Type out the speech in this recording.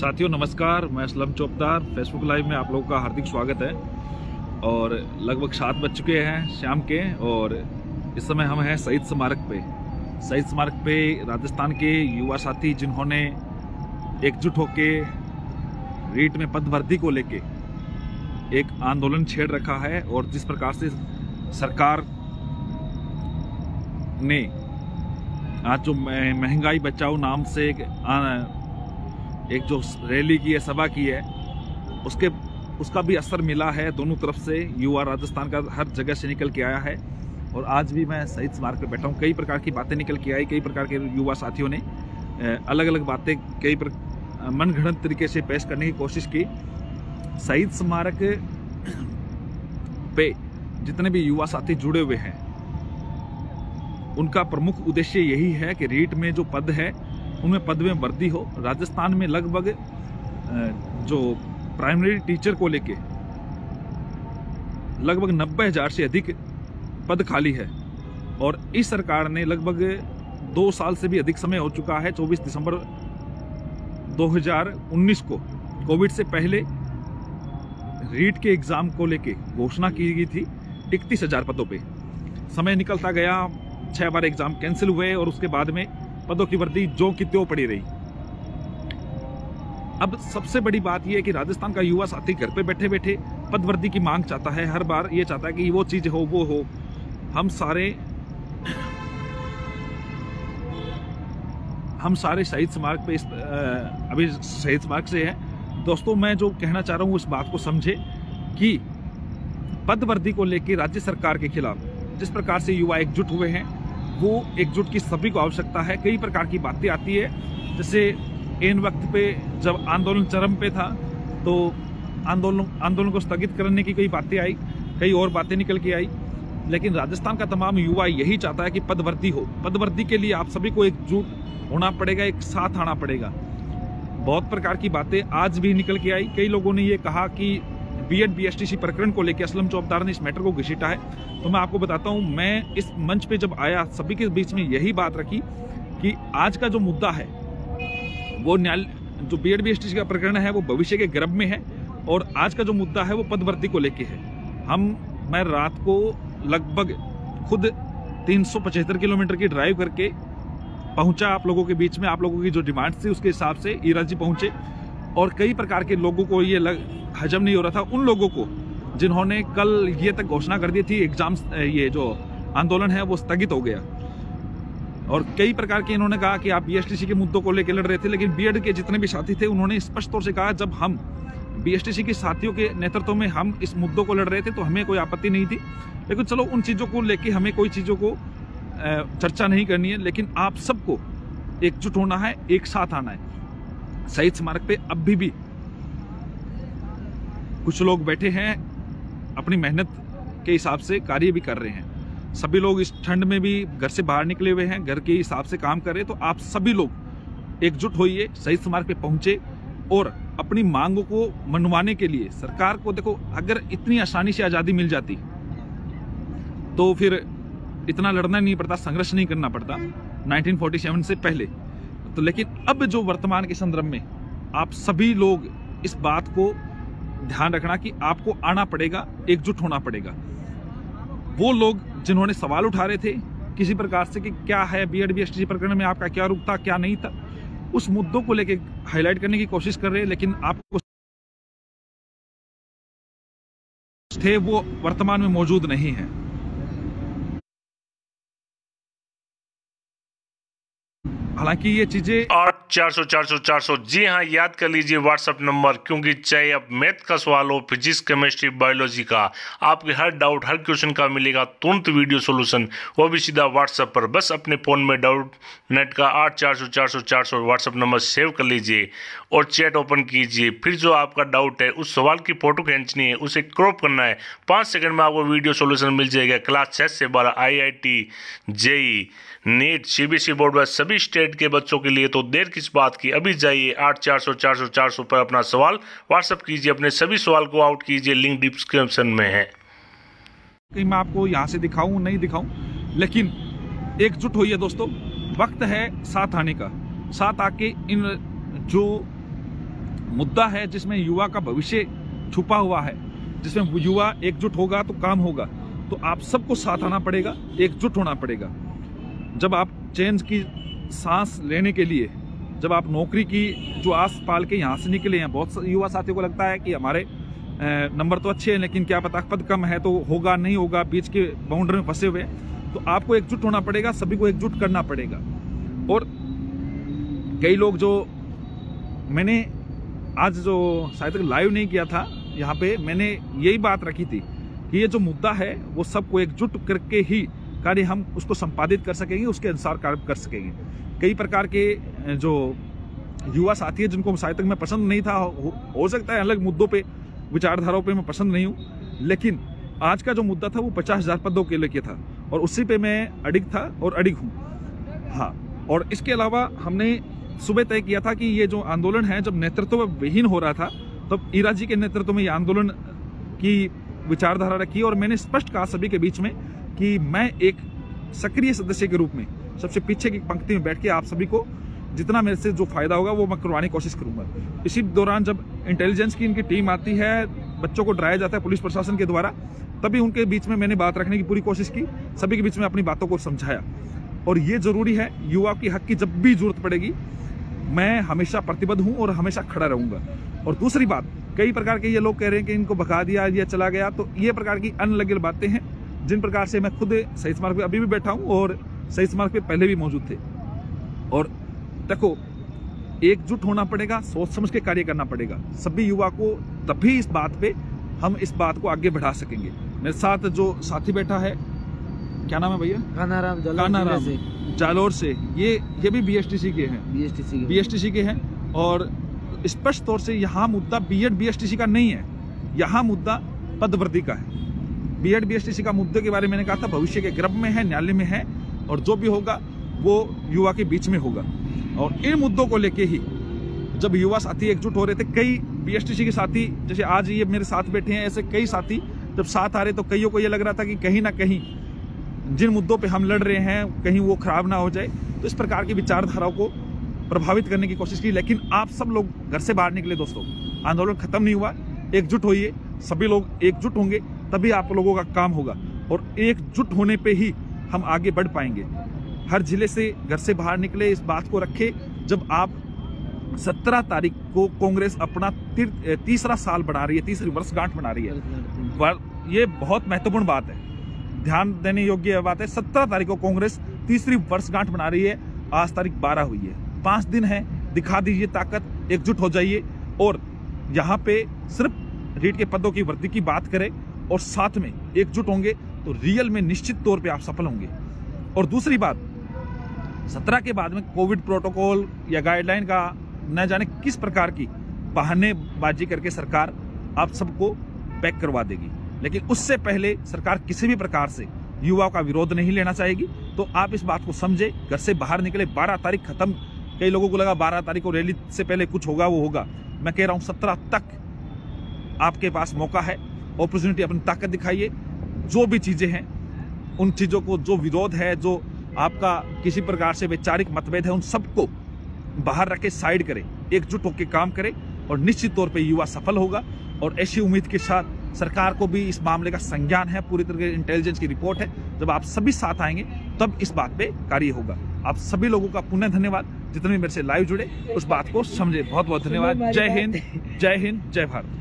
साथियों नमस्कार, मैं असलम चौपदार। फेसबुक लाइव में आप लोगों का हार्दिक स्वागत है। और लगभग 7 बज चुके हैं शाम के, और इस समय हम हैं शहीद स्मारक पे। शहीद स्मारक पे राजस्थान के युवा साथी जिन्होंने एकजुट होके रीट में पद भर्ती को लेके एक आंदोलन छेड़ रखा है, और जिस प्रकार से सरकार ने आज जो महंगाई बचाओ नाम से एक जो रैली की है, सभा की है, उसका भी असर मिला है दोनों तरफ से। युवा राजस्थान का हर जगह से निकल के आया है, और आज भी मैं शहीद स्मारक पे बैठा हूँ। कई प्रकार की बातें निकल के आई, कई प्रकार के युवा साथियों ने अलग अलग बातें मनगढ़ंत तरीके से पेश करने की कोशिश की। शहीद स्मारक पे जितने भी युवा साथी जुड़े हुए हैं, उनका प्रमुख उद्देश्य यही है कि रीट में जो पद है उनमें पद में वृद्धि हो। राजस्थान में लगभग जो प्राइमरी टीचर को लेके लगभग 90,000 से अधिक पद खाली है, और इस सरकार ने लगभग 2 साल से भी अधिक समय हो चुका है। 24 दिसंबर 2019 को कोविड से पहले रीट के एग्जाम को लेके घोषणा की गई थी 31,000 पदों पे। समय निकलता गया, 6 बार एग्जाम कैंसिल हुए, और उसके बाद में पदों की वृद्धि जो की त्यों पड़ी रही। अब सबसे बड़ी बात यह है कि राजस्थान का युवा साथी घर पे बैठे बैठे पद वृद्धि की मांग चाहता है। हर बार ये चाहता है कि वो चीज हो, वो हो। हम सारे शहीद स्मारक पे अभी शहीद स्मारक से हैं। दोस्तों, मैं जो कहना चाह रहा हूँ उस बात को समझे कि पद वृद्धि को लेकर राज्य सरकार के खिलाफ जिस प्रकार से युवा एकजुट हुए हैं, वो एकजुट की सभी को आवश्यकता है। कई प्रकार की बातें आती है, जैसे इन वक्त पे जब आंदोलन चरम पे था तो आंदोलन को स्थगित करने की कई बातें आई, कई और बातें निकल के आई। लेकिन राजस्थान का तमाम युवा यही चाहता है कि पदवृद्धि हो। पदवृद्धि के लिए आप सभी को एकजुट होना पड़ेगा, एक साथ आना पड़ेगा। बहुत प्रकार की बातें आज भी निकल के आई। कई लोगों ने ये कहा कि बीएड बीएसटीसी प्रकरण को लेकर असलम चौपदार ने इस मैटर को घसीटा है। तो मैं आपको बताता हूं, मैं इस मंच पे जब आया सभी के बीच में यही बात रखी कि आज का जो मुद्दा है वो जो बीएड बीएसटीसी का प्रकरण है वो भविष्य के गर्भ में है, और आज का जो मुद्दा है वो पदवृद्धि को लेके है। मैं रात को लगभग खुद 375 किलोमीटर की ड्राइव करके पहुंचा आप लोगों के बीच में। आप लोगों की जो डिमांड थी उसके हिसाब से ईरा जी पहुंचे, और कई प्रकार के लोगों को ये हजम नहीं हो रहा था। उन लोगों को जिन्होंने कल ये तक घोषणा कर दी थी एग्जाम्स, ये जो आंदोलन है वो स्थगित हो गया, और कई प्रकार के इन्होंने कहा कि आप बीएसटीसी के मुद्दों को लेकर लड़ रहे थे। लेकिन बीएड के जितने भी साथी थे उन्होंने स्पष्ट तौर से कहा, जब हम बीएसटीसी के साथियों के नेतृत्व में हम इस मुद्दों को लड़ रहे थे तो हमें कोई आपत्ति नहीं थी। लेकिन चलो, उन चीज़ों को लेके हमें कोई चीज़ों को चर्चा नहीं करनी है, लेकिन आप सबको एकजुट होना है, एक साथ आना है। शहीद स्मारक पे अभी भी कुछ लोग बैठे हैं, अपनी मेहनत के हिसाब से कार्य भी कर रहे हैं। सभी लोग इस ठंड में भी घर से बाहर निकले हुए हैं, घर के हिसाब से काम कर रहे हैं। तो आप सभी लोग एकजुट होइए, शहीद स्मारक पे पहुंचे, और अपनी मांगों को मनवाने के लिए सरकार को, देखो, अगर इतनी आसानी से आज़ादी मिल जाती तो फिर इतना लड़ना नहीं पड़ता, संघर्ष नहीं करना पड़ता 1947 से पहले। तो लेकिन अब जो वर्तमान के संदर्भ में आप सभी लोग इस बात को ध्यान रखना कि आपको आना पड़ेगा, एकजुट होना पड़ेगा। वो लोग जिन्होंने सवाल उठा रहे थे किसी प्रकार से कि क्या है बीएड बीएसटीसी प्रकरण में आपका क्या रुख था, क्या नहीं था, उस मुद्दों को लेके हाईलाइट करने की कोशिश कर रहे हैं, लेकिन आपको थे वो वर्तमान में मौजूद नहीं है। हालांकि ये चीजें 8/400/400 जी हाँ, याद कर लीजिए व्हाट्सएप नंबर, क्योंकि चाहे अब मैथ का सवाल हो, फिजिक्स, केमिस्ट्री, बायोलॉजी का, आपके हर डाउट, हर क्वेश्चन का मिलेगा तुरंत वीडियो सॉल्यूशन, वो भी सीधा व्हाट्सएप पर। बस अपने फ़ोन में डाउट नेट का 8/400/400 व्हाट्सएप नंबर सेव कर लीजिए और चैट ओपन कीजिए। फिर जो आपका डाउट है, उस सवाल की फोटो खींचनी है, उसे क्रॉप करना है, 5 सेकंड में आपको वीडियो सॉल्यूशन मिल जाएगा। क्लास 6 से 12 IIT, JEE, NEET, CBSE board में सभी स्टेट के बच्चों के लिए। तो देर किस बात की, अभी जाइए 8/400/400 पर अपना सवाल व्हाट्सएप कीजिए, अपने सभी सवाल को आउट कीजिए, लिंक डिस्क्रिप्शन में है। कहीं मैं आपको यहाँ से दिखाऊं नहीं दिखाऊं, लेकिन एकजुट होइए दोस्तों, वक्त है साथ आने का। साथ आके इन जो मुद्दा है जिसमें युवा का भविष्य छुपा हुआ है, जिसमें युवा एकजुट होगा तो काम होगा। तो आप सबको साथ आना पड़ेगा, एकजुट होना पड़ेगा। जब आप चेंज की सांस लेने के लिए, जब आप नौकरी की जो आस पाल के यहाँ से निकले हैं, बहुत युवा साथियों को लगता है कि हमारे नंबर तो अच्छे हैं लेकिन क्या पता पद कम है तो होगा नहीं होगा, बीच के बाउंड्री में फंसे हुए। तो आपको एकजुट होना पड़ेगा, सभी को एकजुट करना पड़ेगा। और कई लोग जो मैंने आज जो शायद तक लाइव नहीं किया था, यहाँ पे मैंने यही बात रखी थी कि ये जो मुद्दा है वो सबको एकजुट करके ही कार्य हम उसको संपादित कर सकेंगे, उसके अनुसार कार्य कर सकेंगे। कई प्रकार के जो युवा साथी है जिनको शायद तक मैं पसंद नहीं था, हो सकता है अलग मुद्दों पे, विचारधाराओं पे मैं पसंद नहीं हूँ, लेकिन आज का जो मुद्दा था वो 50,000 पदों के लेके था और उसी पे मैं अडिग था और अडिग हूँ। हाँ, और इसके अलावा हमने सुबह तय किया था कि ये जो आंदोलन है, जब नेतृत्व विहीन हो रहा था तब ईरा जी के नेतृत्व में ये आंदोलन की विचारधारा रखी और मैंने स्पष्ट कहा सभी के बीच में कि मैं एक सक्रिय सदस्य के रूप में सबसे पीछे की पंक्ति में बैठ के आप सभी को जितना मेरे से जो फायदा होगा वो मैं करवाने की कोशिश करूंगा। इसी दौरान जब इंटेलिजेंस की इनकी टीम आती है, बच्चों को डराया जाता है पुलिस प्रशासन के द्वारा, तभी उनके बीच में मैंने बात रखने की पूरी कोशिश की, सभी के बीच में अपनी बातों को समझाया। और ये जरूरी है, युवा की हक की जब भी जरूरत पड़ेगी मैं हमेशा प्रतिबद्ध हूं और हमेशा खड़ा रहूंगा। और दूसरी बात, कई प्रकार के ये लोग कह रहे हैं कि इनको भगा दिया, ये चला गया, तो ये प्रकार की अनलगल बातें हैं जिन प्रकार से मैं खुद शहीद स्मारक पे अभी भी बैठा हूं और शहीद स्मारक पे पहले भी मौजूद थे। और देखो, एकजुट होना पड़ेगा, सोच समझ के कार्य करना पड़ेगा सभी युवा को, तभी इस बात पे हम इस बात को आगे बढ़ा सकेंगे। मेरे साथ जो साथी बैठा है, क्या नाम है भैया? कानाराम जालोर से, ये भी बीएसटीसी के हैं, बीएसटीसी के हैं। और स्पष्ट तौर से यहाँ मुद्दा बीएड बीएसटीसी का नहीं है, यहाँ मुद्दा पदवृद्धि का है। बीएड बीएसटीसी का मुद्दे के बारे में मैंने कहा था भविष्य के गर्भ में है, न्यायालय में है, और जो भी होगा वो युवा के बीच में होगा। और इन मुद्दों को लेके ही जब युवा साथी एकजुट हो रहे थे, कई बीएसटीसी के साथी, जैसे आज ये मेरे साथ बैठे हैं, ऐसे कई साथी जब साथ आ रहे तो कईयों को ये लग रहा था कि कहीं ना कहीं जिन मुद्दों पे हम लड़ रहे हैं कहीं वो खराब ना हो जाए। तो इस प्रकार की विचारधाराओं को प्रभावित करने की कोशिश की, लेकिन आप सब लोग घर से बाहर निकले दोस्तों, आंदोलन खत्म नहीं हुआ, एकजुट होइए, सभी लोग एकजुट होंगे तभी आप लोगों का काम होगा। और एकजुट होने पे ही हम आगे बढ़ पाएंगे। हर जिले से घर से बाहर निकले, इस बात को रखे, जब आप 17 तारीख को कांग्रेस अपना तीसरा साल बना रही है, तीसरी वर्षगांठ बना रही है, ये बहुत महत्वपूर्ण बात है, ध्यान देने योग्य बात है। 17 तारीख को कांग्रेस तीसरी वर्षगांठ बना रही है, आज तारीख 12 हुई है, 5 दिन है, दिखा दीजिए ताकत, एकजुट हो जाइए और यहाँ पे सिर्फ रीट के पदों की वृद्धि की बात करें और साथ में एकजुट होंगे तो रियल में निश्चित तौर पे आप सफल होंगे। और दूसरी बात, 17 के बाद में कोविड प्रोटोकॉल या गाइडलाइन का न जाने किस प्रकार की बहानेबाजी करके सरकार आप सबको पैक करवा देगी, लेकिन उससे पहले सरकार किसी भी प्रकार से युवाओं का विरोध नहीं लेना चाहेगी। तो आप इस बात को समझे, घर से बाहर निकले, 12 तारीख खत्म, कई लोगों को लगा 12 तारीख को रैली से पहले कुछ होगा, वो होगा, मैं कह रहा हूं 17 तक आपके पास मौका है, अपॉर्चुनिटी, अपनी ताकत दिखाइए। जो भी चीजें हैं उन चीजों को, जो विरोध है, जो आपका किसी प्रकार से वैचारिक मतभेद है, उन सबको बाहर रखे, साइड करें, एकजुट होकर काम करें और निश्चित तौर पे युवा सफल होगा। और ऐसी उम्मीद के साथ सरकार को भी इस मामले का संज्ञान है, पूरी तरह से इंटेलिजेंस की रिपोर्ट है, जब आप सभी साथ आएंगे तब इस बात पे कार्य होगा। आप सभी लोगों का पुनः धन्यवाद, जितने मेरे से लाइव जुड़े, उस बात को समझे, बहुत बहुत धन्यवाद। जय हिंद, जय हिंद, जय भारत।